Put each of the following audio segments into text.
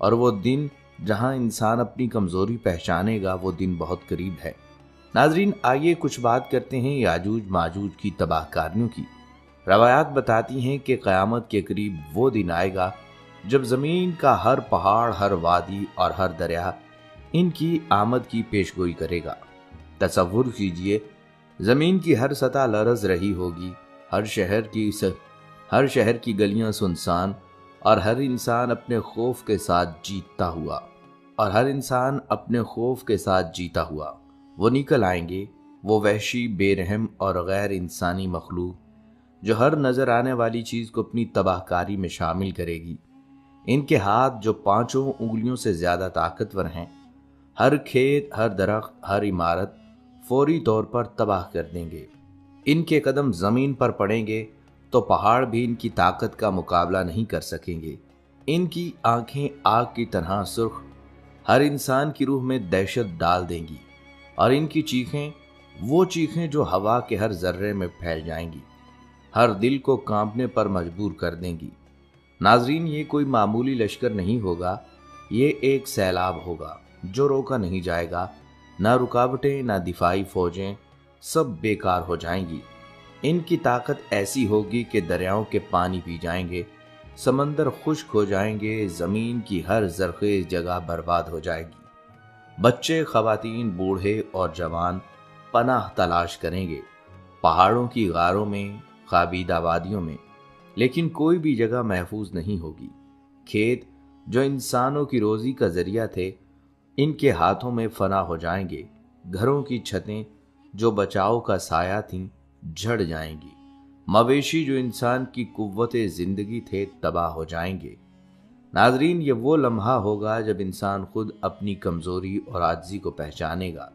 اور وہ دن جہاں انسان اپنی کمزوری پہچانے گا وہ دن بہت قریب ہے۔ ناظرین، آئیے کچھ بات کرتے ہیں یاجوج ماجوج کی تباہ کاریوں کی۔ روایات بتاتی ہیں کہ قیامت کے قریب وہ دن آئے گا جب زمین کا ہر پہاڑ، ہر وادی اور ہر دریا ان کی آمد کی پیشگوئی کرے گا۔ تصور کیجئے، زمین کی ہر سطح لرز رہی ہوگی، ہر شہر کی گلیاں سنسان، اور ہر انسان اپنے خوف کے ساتھ جیتا ہوا وہ نکل آئیں گے، وہ وحشی، بے رحم اور غیر انسانی مخلوق جو ہر نظر آنے والی چیز کو اپنی تباہ کاری میں شامل کرے گی۔ ان کے ہاتھ جو 5 انگلیوں سے زیادہ طاقتور ہیں، ہر کھیت، ہر درخت، ہر عمارت فوری طور پر تباہ کر دیں گے۔ ان کے قدم زمین پر پڑیں گے تو پہاڑ بھی ان کی طاقت کا مقابلہ نہیں کر سکیں گے۔ ان کی آنکھیں آگ کی طرح سرخ ہر انسان کی روح میں دہشت ڈال دیں گی، اور ان کی چیخیں وہ چیخیں جو ہوا کے ہر ذرے میں پھیل جائیں گی، ہر دل کو کانپنے پر مجبور کر دیں گی۔ ناظرین، یہ کوئی معمولی لشکر نہیں ہوگا، یہ ایک سیلاب ہوگا جو روکا نہیں جائے گا۔ نہ رکاوٹیں، نہ دفاعی فوجیں، سب بیکار ہو جائیں گی۔ ان کی طاقت ایسی ہوگی کہ دریاؤں کے پانی پی جائیں گے، سمندر خشک ہو جائیں گے، زمین کی ہر زرخیز جگہ برباد ہو جائے گی۔ بچے، خواتین، بوڑھے اور جوان پناہ تلاش کریں گے، پہاڑوں کی غاروں میں، خوابیدہ وادیوں میں، لیکن کوئی بھی جگہ محفوظ نہیں ہوگی۔ کھیت جو انسانوں کی روزی کا ذریعہ تھے، ان کے ہاتھوں میں فنا ہو جائیں گے۔ گھروں کی چھتیں جو بچاؤ کا سایہ تھیں، جھڑ جائیں گی۔ مویشی جو انسان کی قوت زندگی تھے، تباہ ہو جائیں گے۔ ناظرین، یہ وہ لمحہ ہوگا جب انسان خود اپنی کمزوری اور عاجزی کو پہچانے گا۔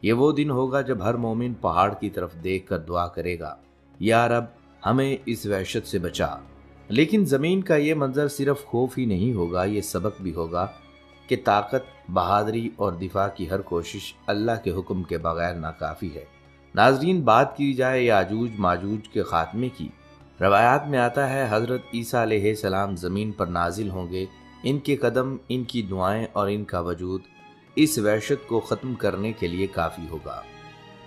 یہ وہ دن ہوگا جب ہر مومن پہاڑ کی طرف دیکھ کر دعا کرے گا، یا رب ہمیں اس وحشت سے بچا۔ لیکن زمین کا یہ منظر صرف خوف ہی نہیں ہوگا، یہ سبق بھی ہوگا کہ طاقت، بہادری اور دفاع کی ہر کوشش اللہ کے حکم کے بغیر ناکافی ہے۔ ناظرین، بات کی جائے یاجوج ماجوج کے خاتمے کی، روایات میں آتا ہے حضرت عیسیٰ علیہ السلام زمین پر نازل ہوں گے۔ ان کے قدم، ان کی دعائیں اور ان کا وجود اس وحشت کو ختم کرنے کے لیے کافی ہوگا۔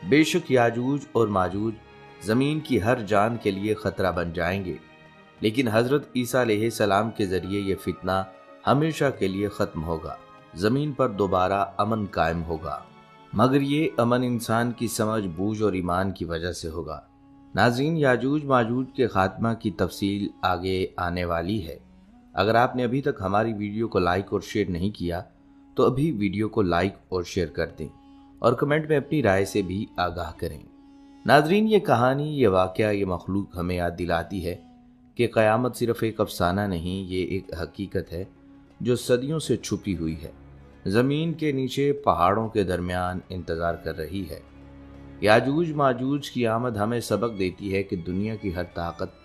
بے شک یاجوج اور ماجوج زمین کی ہر جان کے لیے خطرہ بن جائیں گے، لیکن حضرت عیسیٰ علیہ السلام کے ذریعے یہ فتنہ ہمیشہ کے لیے ختم ہوگا، زمین پر دوبارہ امن قائم ہوگا، مگر یہ امن انسان کی سمجھ، بوجھ اور ایمان کی وجہ سے ہوگا۔ ناظرین، یاجوج ماجوج کے خاتمہ کی تفصیل آگے آنے والی ہے۔ اگر آپ نے ابھی تک ہماری ویڈیو کو لائک اور شیئر نہیں کیا تو ابھی ویڈیو کو لائک اور شیئر کر دیں، اور کمنٹ میں اپنی رائے سے بھی آگاہ کریں۔ ناظرین، یہ کہانی، یہ واقعہ، یہ مخلوق ہمیں یاد دلاتی ہے کہ قیامت صرف ایک افسانہ نہیں، یہ ایک حقیقت ہے جو صدیوں سے چھپی ہوئی ہے، زمین کے نیچے، پہاڑوں کے درمیان انتظار کر رہی ہے۔ یاجوج ماجوج کی آمد ہمیں سبق دیتی ہے کہ دنیا کی ہر طاقت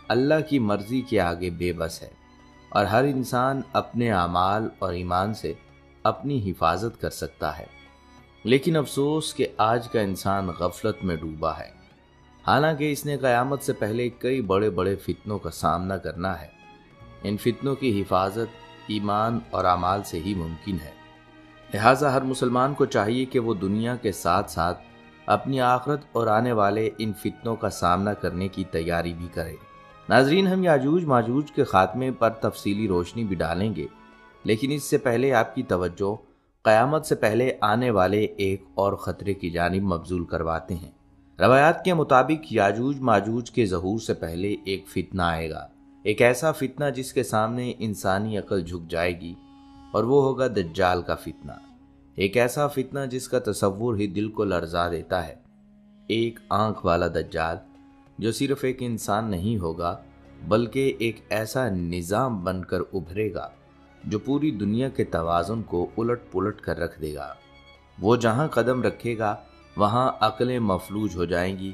اللہ کی مرضی کے آگے بے بس ہے، اور ہر انسان اپنے اعمال اور ایمان سے اپنی حفاظت کر سکتا ہے۔ لیکن افسوس کہ آج کا انسان غفلت میں ڈوبا ہے، حالانکہ اس نے قیامت سے پہلے کئی بڑے بڑے فتنوں کا سامنا کرنا ہے۔ ان فتنوں کی حفاظت ایمان اور اعمال سے ہی ممکن ہے۔ لہٰذا ہر مسلمان کو چاہیے کہ وہ دنیا کے ساتھ ساتھ اپنی آخرت اور آنے والے ان فتنوں کا سامنا کرنے کی تیاری بھی کرے۔ ناظرین، ہم یاجوج ماجوج کے خاتمے پر تفصیلی روشنی بھی ڈالیں گے، لیکن اس سے پہلے آپ کی توجہ قیامت سے پہلے آنے والے ایک اور خطرے کی جانب مبذول کرواتے ہیں۔ روایات کے مطابق یاجوج ماجوج کے ظہور سے پہلے ایک فتنہ آئے گا، ایک ایسا فتنہ جس کے سامنے انسانی عقل جھک جائے گی، اور وہ ہوگا دجال کا فتنہ۔ ایک ایسا فتنہ جس کا تصور ہی دل کو لرزا دیتا ہے۔ ایک آنکھ والا دجال جو صرف ایک انسان نہیں ہوگا بلکہ ایک ایسا نظام بن کر ابھرے گا جو پوری دنیا کے توازن کو الٹ پلٹ کر رکھ دے گا۔ وہ جہاں قدم رکھے گا وہاں عقلیں مفلوج ہو جائیں گی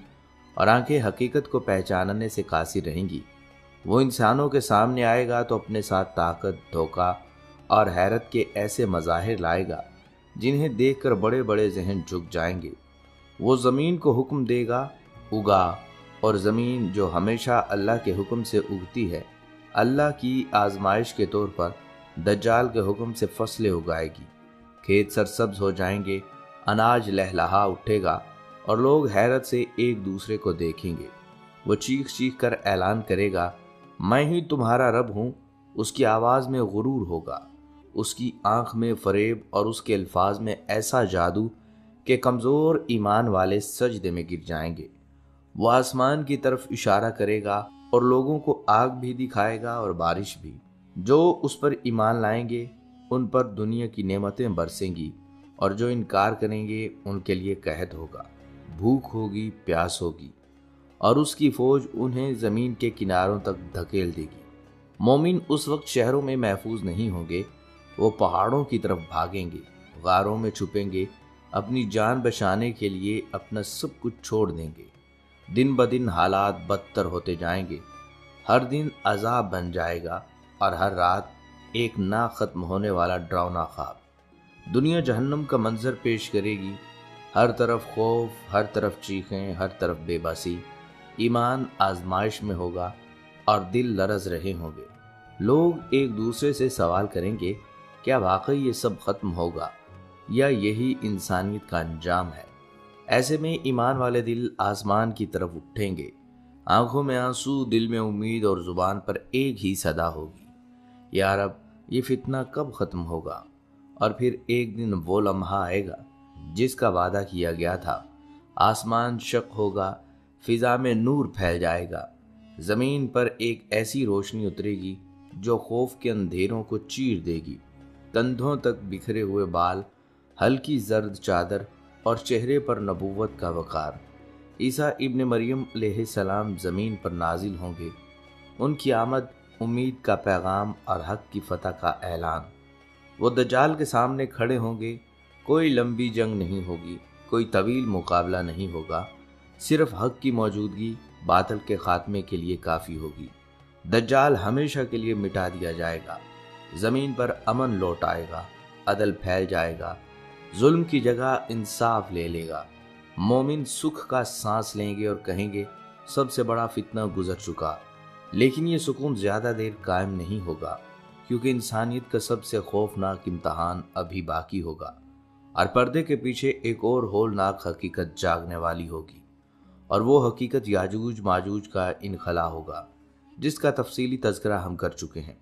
اور آنکھیں حقیقت کو پہچاننے سے قاصر رہیں گی۔ وہ انسانوں کے سامنے آئے گا تو اپنے ساتھ طاقت، دھوکہ اور حیرت کے ایسے مظاہر لائے گا جنہیں دیکھ کر بڑے بڑے ذہن جھک جائیں گے۔ وہ زمین کو حکم دے گا، اگا، اور زمین جو ہمیشہ اللہ کے حکم سے اگتی ہے، اللہ کی آزمائش کے طور پر دجال کے حکم سے فصلیں اگائے گی، کھیت سرسبز ہو جائیں گے، اناج لہلہا اٹھے گا اور لوگ حیرت سے ایک دوسرے کو دیکھیں گے۔ وہ چیخ چیخ کر اعلان کرے گا، میں ہی تمہارا رب ہوں۔ اس کی آواز میں غرور ہوگا، اس کی آنکھ میں فریب اور اس کے الفاظ میں ایسا جادو کہ کمزور ایمان والے سجدے میں گر جائیں گے۔ وہ آسمان کی طرف اشارہ کرے گا اور لوگوں کو آگ بھی دکھائے گا اور بارش بھی۔ جو اس پر ایمان لائیں گے ان پر دنیا کی نعمتیں برسیں گی، اور جو انکار کریں گے ان کے لیے قحط ہوگا، بھوک ہوگی، پیاس ہوگی، اور اس کی فوج انہیں زمین کے کناروں تک دھکیل دے گی۔ مومن اس وقت شہروں میں محفوظ نہیں ہوں گے، وہ پہاڑوں کی طرف بھاگیں گے، غاروں میں چھپیں گے، اپنی جان بچانے کے لیے اپنا سب کچھ چھوڑ دیں گے۔ دن بدن حالات بدتر ہوتے جائیں گے، ہر دن عذاب بن جائے گا اور ہر رات ایک نہ ختم ہونے والا ڈراؤنا خواب۔ دنیا جہنم کا منظر پیش کرے گی، ہر طرف خوف، ہر طرف چیخیں، ہر طرف بے بسی۔ ایمان آزمائش میں ہوگا اور دل لرز رہے ہوں گے۔ لوگ ایک دوسرے سے سوال کریں گے، کیا واقعی یہ سب ختم ہوگا یا یہی انسانیت کا انجام ہے؟ ایسے میں ایمان والے دل آسمان کی طرف اٹھیں گے، آنکھوں میں آنسو، دل میں امید، اور زبان پر ایک ہی صدا ہوگی، یا رب یہ فتنہ کب ختم ہوگا؟ اور پھر ایک دن وہ لمحہ آئے گا جس کا وعدہ کیا گیا تھا۔ آسمان شق ہوگا، فضا میں نور پھیل جائے گا، زمین پر ایک ایسی روشنی اترے گی جو خوف کے اندھیروں کو چیر دے گی۔ کندھوں تک بکھرے ہوئے بال، ہلکی زرد چادر اور چہرے پر نبوت کا وقار۔ عیسیٰ ابن مریم علیہ السلام زمین پر نازل ہوں گے، ان کی آمد امید کا پیغام اور حق کی فتح کا اعلان۔ وہ دجال کے سامنے کھڑے ہوں گے، کوئی لمبی جنگ نہیں ہوگی، کوئی طویل مقابلہ نہیں ہوگا، صرف حق کی موجودگی باطل کے خاتمے کے لیے کافی ہوگی۔ دجال ہمیشہ کے لیے مٹا دیا جائے گا، زمین پر امن لوٹ آئے گا، عدل پھیل جائے گا، ظلم کی جگہ انصاف لے لے گا۔ مومن سکھ کا سانس لیں گے اور کہیں گے، سب سے بڑا فتنہ گزر چکا۔ لیکن یہ سکون زیادہ دیر قائم نہیں ہوگا، کیونکہ انسانیت کا سب سے خوفناک امتحان ابھی باقی ہوگا، اور پردے کے پیچھے ایک اور ہولناک حقیقت جاگنے والی ہوگی، اور وہ حقیقت یاجوج ماجوج کا انخلا ہوگا، جس کا تفصیلی تذکرہ ہم کر چکے ہیں۔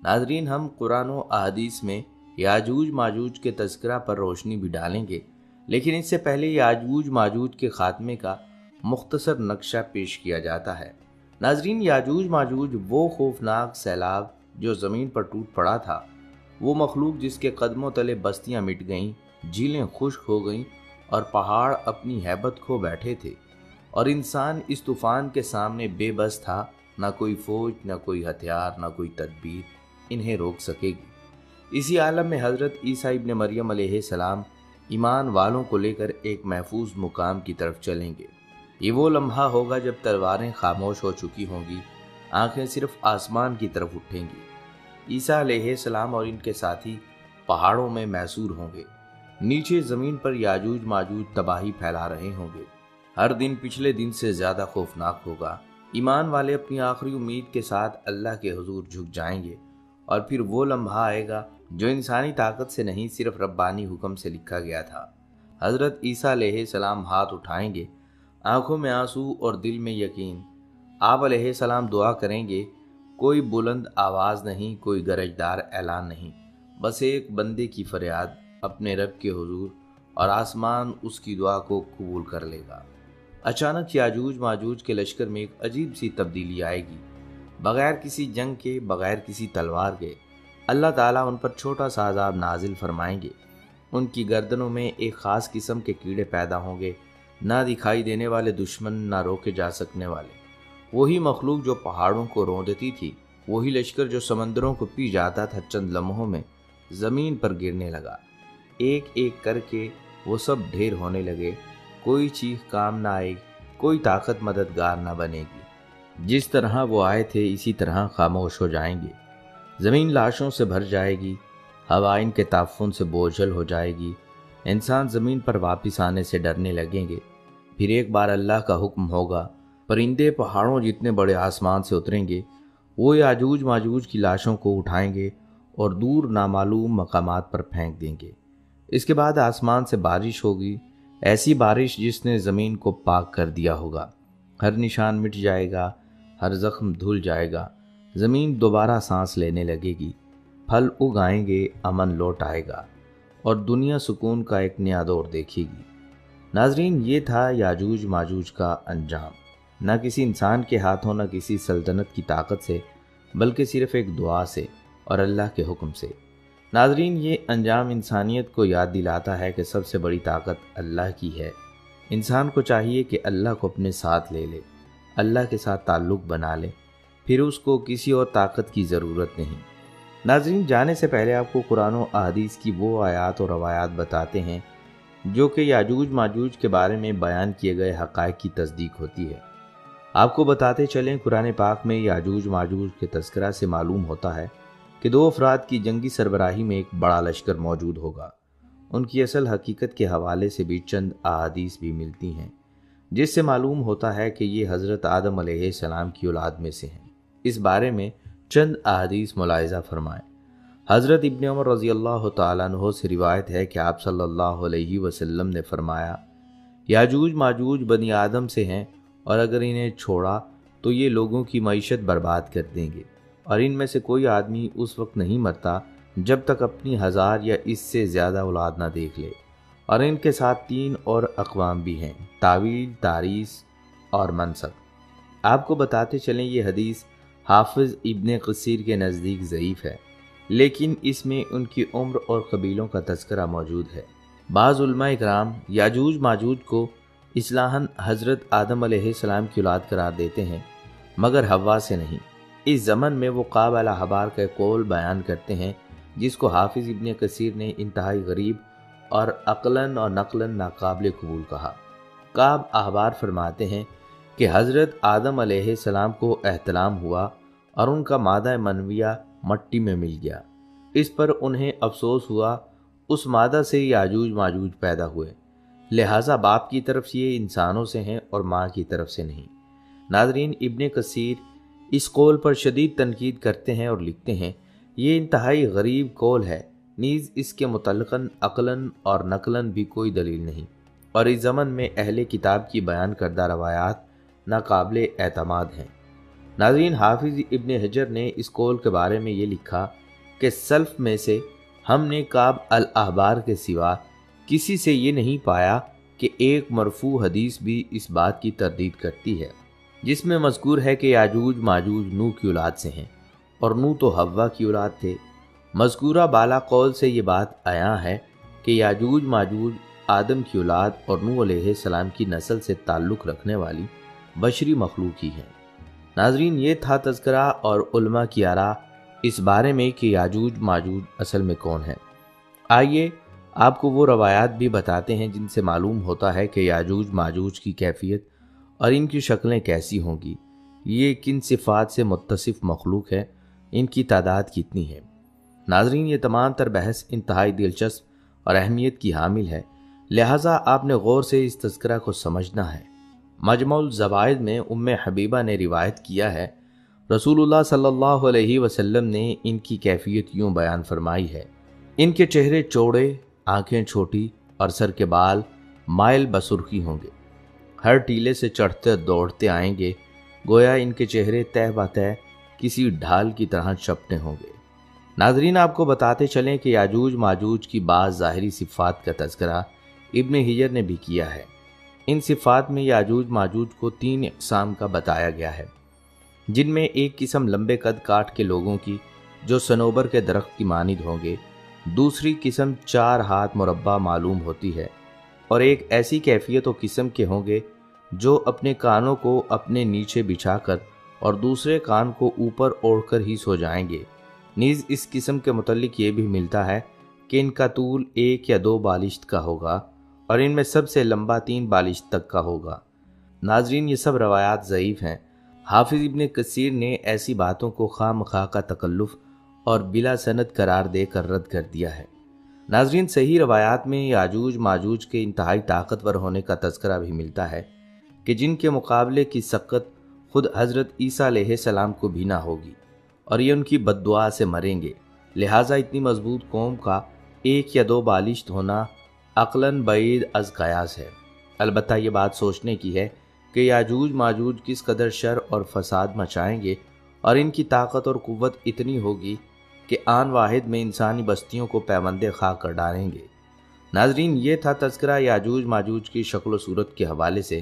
ناظرین، ہم قرآن و احادیث میں یاجوج ماجوج کے تذکرہ پر روشنی بھی ڈالیں گے، لیکن اس سے پہلے یاجوج ماجوج کے خاتمے کا مختصر نقشہ پیش کیا جاتا ہے۔ ناظرین، یاجوج ماجوج وہ خوفناک سیلاب جو زمین پر ٹوٹ پڑا تھا، وہ مخلوق جس کے قدموں تلے بستیاں مٹ گئیں، جھیلیں خشک ہو گئیں اور پہاڑ اپنی ہیبت کھو بیٹھے تھے، اور انسان اس طوفان کے سامنے بے بس تھا۔ نہ کوئی فوج، نہ کوئی ہتھیار، نہ کوئی تدبیر انہیں روک سکے گی۔ اسی عالم میں حضرت عیسیٰ ابن مریم علیہ السلام ایمان والوں کو لے کر ایک محفوظ مقام کی طرف چلیں گے۔ یہ وہ لمحہ ہوگا جب تلواریں خاموش ہو چکی ہوں گی، آنکھیں صرف آسمان کی طرف اٹھیں گی۔ عیسیٰ علیہ السلام اور ان کے ساتھی پہاڑوں میں محصور ہوں گے، نیچے زمین پر یاجوج ماجوج تباہی پھیلا رہے ہوں گے۔ ہر دن پچھلے دن سے زیادہ خوفناک ہوگا۔ ایمان والے اپنی آخری امید کے ساتھ اللہ کے حضور جھک جائیں گے، اور پھر وہ لمحہ آئے گا جو انسانی طاقت سے نہیں، صرف ربانی حکم سے لکھا گیا تھا۔ حضرت عیسیٰ علیہ السلام ہاتھ اٹھائیں گے، آنکھوں میں آنسو اور دل میں یقین۔ آپ علیہ السلام دعا کریں گے، کوئی بلند آواز نہیں، کوئی گرجدار اعلان نہیں، بس ایک بندے کی فریاد اپنے رب کے حضور، اور آسمان اس کی دعا کو قبول کر لے گا۔ اچانک یاجوج ماجوج کے لشکر میں ایک عجیب سی تبدیلی آئے گی۔ بغیر کسی جنگ کے، بغیر کسی تلوار کے، اللہ تعالیٰ ان پر چھوٹا سا عذاب نازل فرمائیں گے۔ ان کی گردنوں میں ایک خاص قسم کے کیڑے پیدا ہوں گے، نہ دکھائی دینے والے دشمن، نہ روکے جا سکنے والے۔ وہی مخلوق جو پہاڑوں کو روندتی تھی، وہی لشکر جو سمندروں کو پی جاتا تھا، چند لمحوں میں زمین پر گرنے لگا۔ ایک ایک کر کے وہ سب ڈھیر ہونے لگے، کوئی چیخ کام نہ آئے، کوئی طاقت مددگار نہ بنے گی۔ جس طرح وہ آئے تھے اسی طرح خاموش ہو جائیں گے، زمین لاشوں سے بھر جائے گی، ہوا ان کے تعفن سے بوجھل ہو جائے گی، انسان زمین پر واپس آنے سے ڈرنے لگیں گے۔ پھر ایک بار اللہ کا حکم ہوگا، پرندے پہاڑوں جتنے بڑے آسمان سے اتریں گے، وہ یاجوج ماجوج کی لاشوں کو اٹھائیں گے اور دور نامعلوم مقامات پر پھینک دیں گے۔ اس کے بعد آسمان سے بارش ہوگی، ایسی بارش جس نے زمین کو پاک کر دیا ہوگا۔ ہر نشان مٹ جائے گا، ہر زخم دھل جائے گا، زمین دوبارہ سانس لینے لگے گی، پھل اگائیں گے، امن لوٹ آئے گا اور دنیا سکون کا ایک نیا دور دیکھے گی۔ ناظرین، یہ تھا یاجوج ماجوج کا انجام، نہ کسی انسان کے ہاتھوں، نہ کسی سلطنت کی طاقت سے، بلکہ صرف ایک دعا سے اور اللہ کے حکم سے۔ ناظرین، یہ انجام انسانیت کو یاد دلاتا ہے کہ سب سے بڑی طاقت اللہ کی ہے۔ انسان کو چاہیے کہ اللہ کو اپنے ساتھ لے لے، اللہ کے ساتھ تعلق بنا لے، پھر اس کو کسی اور طاقت کی ضرورت نہیں۔ ناظرین، جانے سے پہلے آپ کو قرآن و احادیث کی وہ آیات اور روایات بتاتے ہیں جو کہ یاجوج ماجوج کے بارے میں بیان کیے گئے حقائق کی تصدیق ہوتی ہے۔ آپ کو بتاتے چلیں، قرآن پاک میں یاجوج ماجوج کے تذکرہ سے معلوم ہوتا ہے کہ 2 افراد کی جنگی سربراہی میں ایک بڑا لشکر موجود ہوگا۔ ان کی اصل حقیقت کے حوالے سے بھی چند احادیث بھی ملتی ہیں، جس سے معلوم ہوتا ہے کہ یہ حضرت آدم علیہ السلام کی اولاد میں سے ہیں۔ اس بارے میں چند احادیث ملاحظہ فرمائیں۔ حضرت ابن عمر رضی اللہ تعالیٰ عنہ سے روایت ہے کہ آپ صلی اللہ علیہ وسلم نے فرمایا، یاجوج ماجوج بنی آدم سے ہیں، اور اگر انہیں چھوڑا تو یہ لوگوں کی معیشت برباد کر دیں گے، اور ان میں سے کوئی آدمی اس وقت نہیں مرتا جب تک اپنی 1000 یا اس سے زیادہ اولاد نہ دیکھ لے، اور ان کے ساتھ 3 اور اقوام بھی ہیں، طاویل، تاریس اور منسک۔ آپ کو بتاتے چلیں، یہ حدیث حافظ ابن کثیر کے نزدیک ضعیف ہے، لیکن اس میں ان کی عمر اور قبیلوں کا تذکرہ موجود ہے۔ بعض علماء کرام یاجوج ماجوج کو اصطلاحاً حضرت آدم علیہ السلام کی اولاد قرار دیتے ہیں، مگر حوا سے نہیں۔ اس زمن میں وہ قاب الاحبار کا قول بیان کرتے ہیں، جس کو حافظ ابن کثیر نے انتہائی غریب اور عقلاً اور نقلاً ناقابل قبول کہا۔ قاب احبار فرماتے ہیں کہ حضرت آدم علیہ السلام کو احتلام ہوا اور ان کا مادہ منویہ مٹی میں مل گیا۔ اس پر انہیں افسوس ہوا، اس مادہ سے یاجوج ماجوج پیدا ہوئے، لہٰذا باپ کی طرف یہ انسانوں سے ہیں اور ماں کی طرف سے نہیں۔ ناظرین، ابن کثیر اس قول پر شدید تنقید کرتے ہیں اور لکھتے ہیں، یہ انتہائی غریب قول ہے، نیز اس کے متعلقاً عقلاً اور نقلاً بھی کوئی دلیل نہیں، اور اس زمن میں اہل کتاب کی بیان کردہ روایات ناقابل اعتماد ہیں۔ ناظرین، حافظ ابن حجر نے اس قول کے بارے میں یہ لکھا کہ سلف میں سے ہم نے قاب الاحبار کے سوا کسی سے یہ نہیں پایا کہ ایک مرفوع حدیث بھی اس بات کی تردید کرتی ہے، جس میں مذکور ہے کہ یاجوج ماجوج نوح کی اولاد سے ہیں، اور نوح تو حوا کی اولاد تھے۔ مذکورہ بالا قول سے یہ بات عیاں ہے کہ یاجوج ماجوج آدم کی اولاد اور نوح علیہ السلام کی نسل سے تعلق رکھنے والی بشری مخلوق ہی ہیں۔ ناظرین، یہ تھا تذکرہ اور علماء کی آراء اس بارے میں کہ یاجوج ماجوج اصل میں کون ہیں۔ آئیے آپ کو وہ روایات بھی بتاتے ہیں جن سے معلوم ہوتا ہے کہ یاجوج ماجوج کی کیفیت اور ان کی شکلیں کیسی ہوں گی، یہ کن صفات سے متصف مخلوق ہے، ان کی تعداد کتنی ہے۔ ناظرین، یہ تمام تر بحث انتہائی دلچسپ اور اہمیت کی حامل ہے، لہٰذا آپ نے غور سے اس تذکرہ کو سمجھنا ہے۔ مجمع الزوائد میں ام حبیبہ نے روایت کیا ہے، رسول اللہ صلی اللہ علیہ وسلم نے ان کی کیفیت یوں بیان فرمائی ہے، ان کے چہرے چوڑے، آنکھیں چھوٹی اور سر کے بال مائل بسرخی ہوں گے، ہر ٹیلے سے چڑھتے دوڑتے آئیں گے، گویا ان کے چہرے تہ بتہ کسی ڈھال کی طرح چپٹے ہوں گے۔ ناظرین، آپ کو بتاتے چلیں کہ یاجوج ماجوج کی بعض ظاہری صفات کا تذکرہ ابن حجر نے بھی کیا ہے۔ ان صفات میں یاجوج ماجوج کو 3 اقسام کا بتایا گیا ہے، جن میں ایک قسم لمبے قد کاٹ کے لوگوں کی جو صنوبر کے درخت کی مانند ہوں گے، دوسری قسم 4 ہاتھ مربع معلوم ہوتی ہے، اور ایک ایسی کیفیت و قسم کے ہوں گے جو اپنے کانوں کو اپنے نیچے بچھا کر اور دوسرے کان کو اوپر اوڑھ کر ہی سو جائیں گے۔ نیز اس قسم کے متعلق یہ بھی ملتا ہے کہ ان کا طول 1 یا 2 بالشت کا ہوگا، اور ان میں سب سے لمبا 3 بالشت تک کا ہوگا۔ ناظرین، یہ سب روایات ضعیف ہیں۔ حافظ ابن کثیر نے ایسی باتوں کو خواہ مخواہ کا تکلف اور بلا سند قرار دے کر رد کر دیا ہے۔ ناظرین، صحیح روایات میں یاجوج ماجوج کے انتہائی طاقتور ہونے کا تذکرہ بھی ملتا ہے کہ جن کے مقابلے کی سقط خود حضرت عیسیٰ علیہ السلام کو بھی نہ ہوگی، اور یہ ان کی بد دعا سے مریں گے۔ لہٰذا اتنی مضبوط قوم کا ایک یا دو بالشت ہونا عقلاً بعید از قیاس ہے۔ البتہ یہ بات سوچنے کی ہے کہ یاجوج ماجوج کس قدر شر اور فساد مچائیں گے، اور ان کی طاقت اور قوت اتنی ہوگی کہ آن واحد میں انسانی بستیوں کو پیوند خاک کر ڈالیں گے۔ ناظرین، یہ تھا تذکرہ یاجوج ماجوج کی شکل و صورت کے حوالے سے۔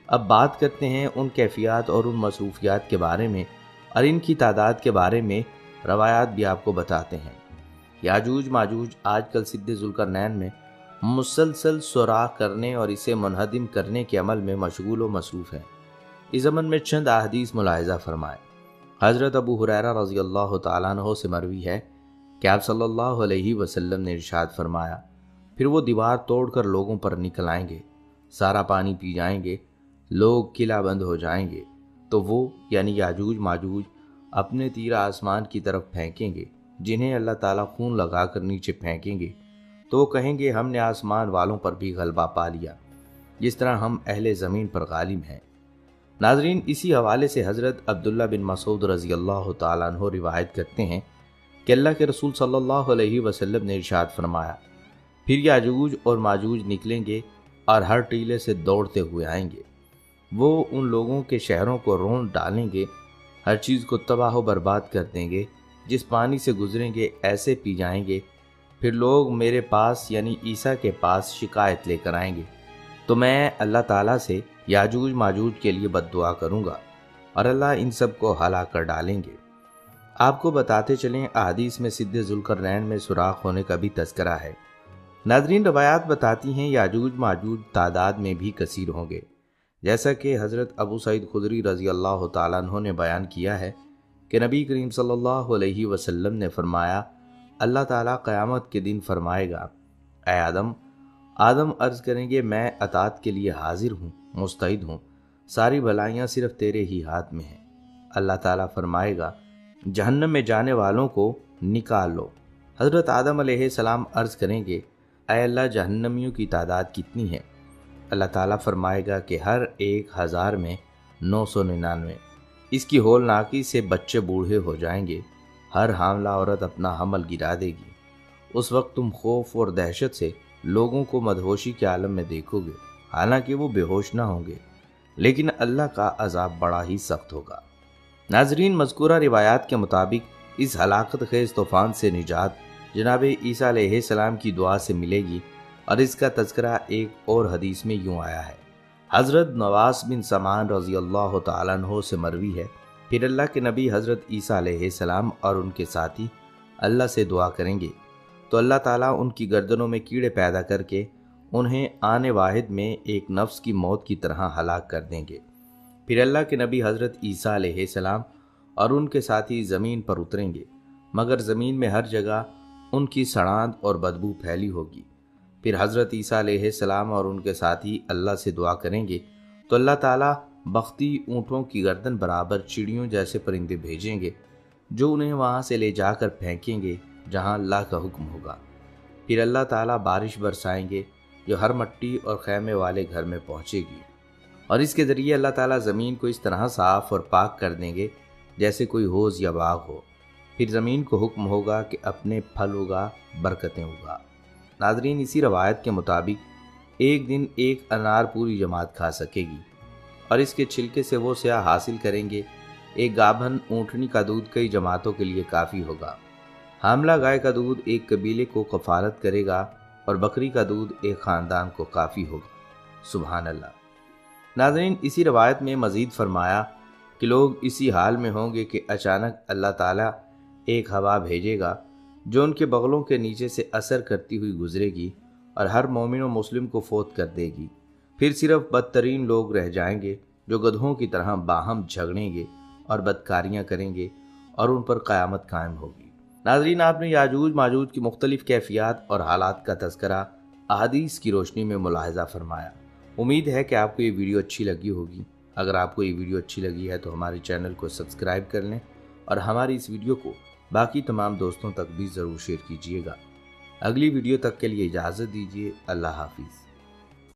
اب بات کرتے ہیں ان کیفیات اور ان مصروفیات کے بارے میں، اور ان کی تعداد کے بارے میں روایات بھی آپ کو بتاتے ہیں۔ یاجوج ماجوج آج کل سد ذوالقرنین میں مسلسل سوراخ کرنے اور اسے منہدم کرنے کے عمل میں مشغول و مصروف ہیں۔ اس زمن میں چند احادیث ملاحظہ فرمائیں۔ حضرت ابو ہریرہ رضی اللہ تعالیٰ عنہ سے مروی ہے کہ آپ صلی اللہ علیہ وسلم نے ارشاد فرمایا، پھر وہ دیوار توڑ کر لوگوں پر نکل آئیں گے، سارا پانی پی جائیں گے، لوگ قلعہ بند ہو جائیں گے، تو وہ یعنی یاجوج ماجوج اپنے تیر آسمان کی طرف پھینکیں گے، جنہیں اللہ تعالیٰ خون لگا کر نیچے پھینکیں گے، تو وہ کہیں گے ہم نے آسمان والوں پر بھی غلبہ پا لیا، جس طرح ہم اہل زمین پر غالب ہیں۔ ناظرین، اسی حوالے سے حضرت عبداللہ بن مسعود رضی اللہ تعالیٰ عنہ روایت کرتے ہیں کہ اللہ کے رسول صلی اللہ علیہ وسلم نے ارشاد فرمایا، پھر یاجوج اور ماجوج نکلیں گے اور ہر ٹیلے سے دوڑتے ہوئے آئیں گے۔ وہ ان لوگوں کے شہروں کو رون ڈالیں گے، ہر چیز کو تباہ و برباد کر دیں گے، جس پانی سے گزریں گے ایسے پی جائیں گے۔ پھر لوگ میرے پاس یعنی عیسیٰ کے پاس شکایت لے کر آئیں گے، تو میں اللہ تعالیٰ سے یاجوج ماجوج کے لیے بد دعا کروں گا، اور اللہ ان سب کو ہلاک کر ڈالیں گے۔ آپ کو بتاتے چلیں، احادیث میں سد ذوالقرنین میں سوراخ ہونے کا بھی تذکرہ ہے۔ ناظرین، روایات بتاتی ہیں یاجوج ماجوج تعداد میں بھی کثیر ہوں گے، جیسا کہ حضرت ابو سعید خدری رضی اللہ تعالیٰ عنہ نے بیان کیا ہے کہ نبی کریم صلی اللہ علیہ وسلم نے فرمایا، اللہ تعالیٰ قیامت کے دن فرمائے گا، اے آدم۔ آدم عرض کریں گے، میں اطاعت کے لیے حاضر ہوں، مستعد ہوں، ساری بھلائیاں صرف تیرے ہی ہاتھ میں ہیں۔ اللہ تعالیٰ فرمائے گا، جہنم میں جانے والوں کو نکال لو۔ حضرت آدم علیہ السلام عرض کریں گے، اے اللہ، جہنمیوں کی تعداد کتنی ہے؟ اللہ تعالیٰ فرمائے گا کہ ہر 1000 میں 999۔ اس کی ہولناکی سے بچے بوڑھے ہو جائیں گے، ہر حاملہ عورت اپنا حمل گرا دے گی۔ اس وقت تم خوف اور دہشت سے لوگوں کو مدہوشی کے عالم میں دیکھو گے، حالانکہ وہ بے ہوش نہ ہوں گے، لیکن اللہ کا عذاب بڑا ہی سخت ہوگا۔ ناظرین، مذکورہ روایات کے مطابق اس ہلاکت خیز طوفان سے نجات جناب عیسیٰ علیہ السلام کی دعا سے ملے گی، اور اس کا تذکرہ ایک اور حدیث میں یوں آیا ہے۔ حضرت نواس بن سمان رضی اللہ تعالیٰ عنہ سے مروی ہے، پھر اللہ کے نبی حضرت عیسیٰ علیہ السلام اور ان کے ساتھی اللہ سے دعا کریں گے، تو اللہ تعالیٰ ان کی گردنوں میں کیڑے پیدا کر کے انہیں آنے واحد میں ایک نفس کی موت کی طرح ہلاک کر دیں گے۔ پھر اللہ کے نبی حضرت عیسیٰ علیہ السلام اور ان کے ساتھی زمین پر اتریں گے، مگر زمین میں ہر جگہ ان کی سڑاند اور بدبو پھیلی ہوگی۔ پھر حضرت عیسیٰ علیہ السلام اور ان کے ساتھی اللہ سے دعا کریں گے، تو اللہ تعالیٰ بختی اونٹوں کی گردن برابر چڑیوں جیسے پرندے بھیجیں گے، جو انہیں وہاں سے لے جا کر پھینکیں گے جہاں اللہ کا حکم ہوگا۔ پھر اللہ تعالیٰ بارش برسائیں گے جو ہر مٹی اور خیمے والے گھر میں پہنچے گی، اور اس کے ذریعے اللہ تعالیٰ زمین کو اس طرح صاف اور پاک کر دیں گے جیسے کوئی حوض یا باغ ہو۔ پھر زمین کو حکم ہوگا کہ اپنے پھل اگا، برکتیں اگا۔ ناظرین، اسی روایت کے مطابق ایک دن ایک انار پوری جماعت کھا سکے گی، اور اس کے چھلکے سے وہ سیاہ حاصل کریں گے۔ ایک گابھن اونٹنی کا دودھ کئی جماعتوں کے لیے کافی ہوگا۔ حاملہ گائے کا دودھ ایک قبیلے کو کفالت کرے گا، اور بکری کا دودھ ایک خاندان کو کافی ہوگا۔ سبحان اللہ۔ ناظرین، اسی روایت میں مزید فرمایا کہ لوگ اسی حال میں ہوں گے کہ اچانک اللہ تعالیٰ ایک ہوا بھیجے گا جو ان کے بغلوں کے نیچے سے اثر کرتی ہوئی گزرے گی اور ہر مومن و مسلم کو فوت کر دے گی۔ پھر صرف بدترین لوگ رہ جائیں گے جو گدھوں کی طرح باہم جھگڑیں گے اور بدکاریاں کریں گے، اور ان پر قیامت قائم ہوگی۔ ناظرین، آپ نے یاجوج ماجوج کی مختلف کیفیات اور حالات کا تذکرہ احادیث کی روشنی میں ملاحظہ فرمایا۔ امید ہے کہ آپ کو یہ ویڈیو اچھی لگی ہوگی۔ اگر آپ کو یہ ویڈیو اچھی لگی ہے تو ہمارے چینل کو سبسکرائب کر لیں، اور ہماری اس ویڈیو کو باقی تمام دوستوں تک بھی ضرور شیئر کیجیے گا۔ اگلی ویڈیو تک کے لیے اجازت دیجیے۔ اللہ حافظ۔